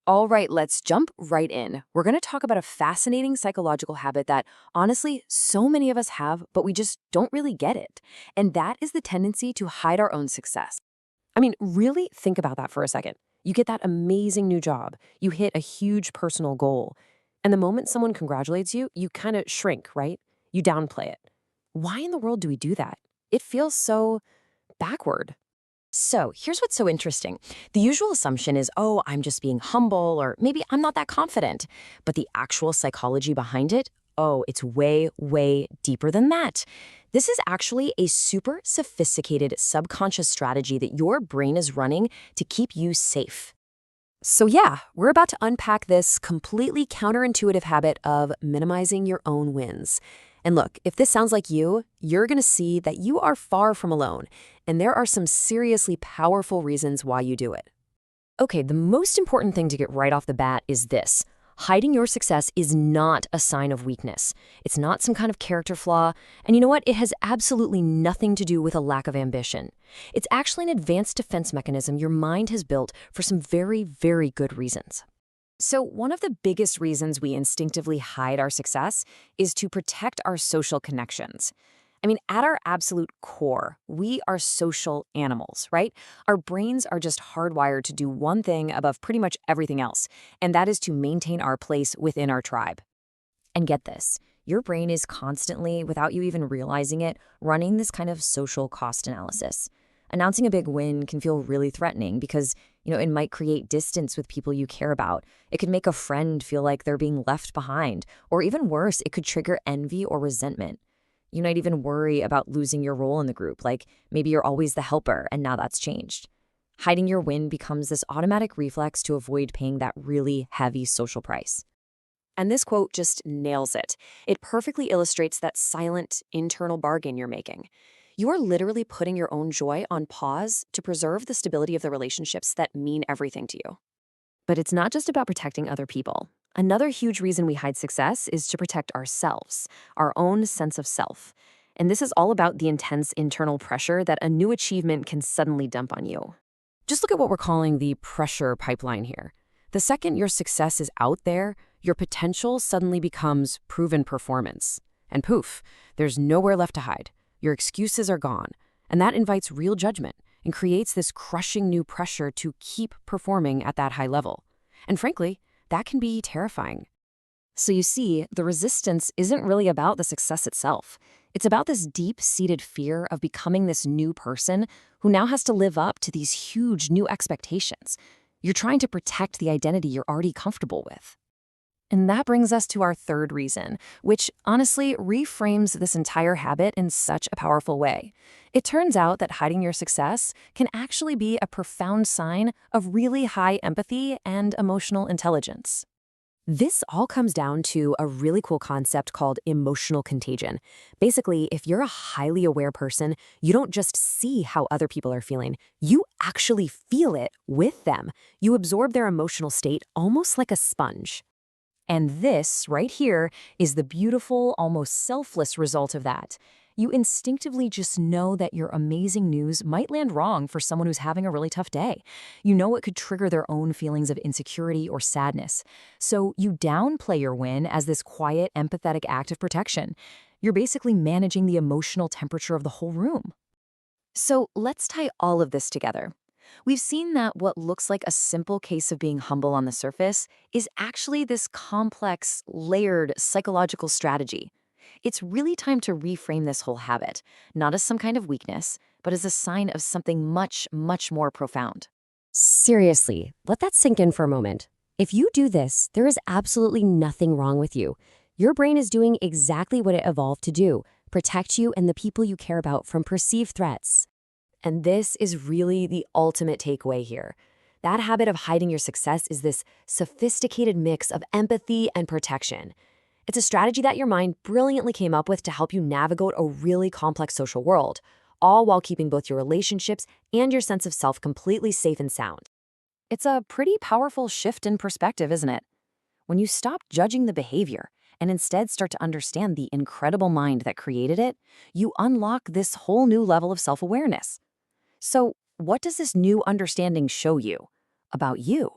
All right, let's jump right in. We're going to talk about a fascinating psychological habit that, honestly, so many of us have, but we just don't really get it. And that is the tendency to hide our own success. I mean, really think about that for a second. You get that amazing new job, you hit a huge personal goal, and the moment someone congratulates you, you kind of shrink, right? You downplay it. Why in the world do we do that? It feels so backward. So, here's what's so interesting. The usual assumption is, oh, I'm just being humble, or maybe I'm not that confident. But the actual psychology behind it, oh, it's way, way deeper than that. This is actually a super sophisticated subconscious strategy that your brain is running to keep you safe. So, yeah, we're about to unpack this completely counterintuitive habit of minimizing your own wins. And look, if this sounds like you, you're going to see that you are far from alone, and there are some seriously powerful reasons why you do it. Okay, the most important thing to get right off the bat is this. Hiding your success is not a sign of weakness. It's not some kind of character flaw. And you know what? It has absolutely nothing to do with a lack of ambition. It's actually an advanced defense mechanism your mind has built for some very, very good reasons. So, one of the biggest reasons we instinctively hide our success is to protect our social connections. I mean, at our absolute core, we are social animals, right? Our brains are just hardwired to do one thing above pretty much everything else, and that is to maintain our place within our tribe. And get this, your brain is constantly, without you even realizing it, running this kind of social cost analysis. Announcing a big win can feel really threatening because, it might create distance with people you care about. It could make a friend feel like they're being left behind, or even worse, it could trigger envy or resentment. You might even worry about losing your role in the group, like maybe you're always the helper and now that's changed. Hiding your win becomes this automatic reflex to avoid paying that really heavy social price. And this quote just nails it. It perfectly illustrates that silent internal bargain you're making. You are literally putting your own joy on pause to preserve the stability of the relationships that mean everything to you. But it's not just about protecting other people. Another huge reason we hide success is to protect ourselves, our own sense of self. And this is all about the intense internal pressure that a new achievement can suddenly dump on you. Just look at what we're calling the pressure pipeline here. The second your success is out there, your potential suddenly becomes proven performance. And poof, there's nowhere left to hide. Your excuses are gone. And that invites real judgment and creates this crushing new pressure to keep performing at that high level. And frankly, that can be terrifying. So you see, the resistance isn't really about the success itself. It's about this deep-seated fear of becoming this new person who now has to live up to these huge new expectations. You're trying to protect the identity you're already comfortable with. And that brings us to our third reason, which honestly reframes this entire habit in such a powerful way. It turns out that hiding your success can actually be a profound sign of really high empathy and emotional intelligence. This all comes down to a really cool concept called emotional contagion. Basically, if you're a highly aware person, you don't just see how other people are feeling, you actually feel it with them. You absorb their emotional state almost like a sponge. And this, right here, is the beautiful, almost selfless result of that. You instinctively just know that your amazing news might land wrong for someone who's having a really tough day. You know it could trigger their own feelings of insecurity or sadness. So you downplay your win as this quiet, empathetic act of protection. You're basically managing the emotional temperature of the whole room. So let's tie all of this together. We've seen that what looks like a simple case of being humble on the surface is actually this complex, layered psychological strategy. It's really time to reframe this whole habit, not as some kind of weakness, but as a sign of something much, much more profound. Seriously, let that sink in for a moment. If you do this, there is absolutely nothing wrong with you. Your brain is doing exactly what it evolved to do, protect you and the people you care about from perceived threats. And this is really the ultimate takeaway here. That habit of hiding your success is this sophisticated mix of empathy and protection. It's a strategy that your mind brilliantly came up with to help you navigate a really complex social world, all while keeping both your relationships and your sense of self completely safe and sound. It's a pretty powerful shift in perspective, isn't it? When you stop judging the behavior and instead start to understand the incredible mind that created it, you unlock this whole new level of self-awareness. So, what does this new understanding show you about you?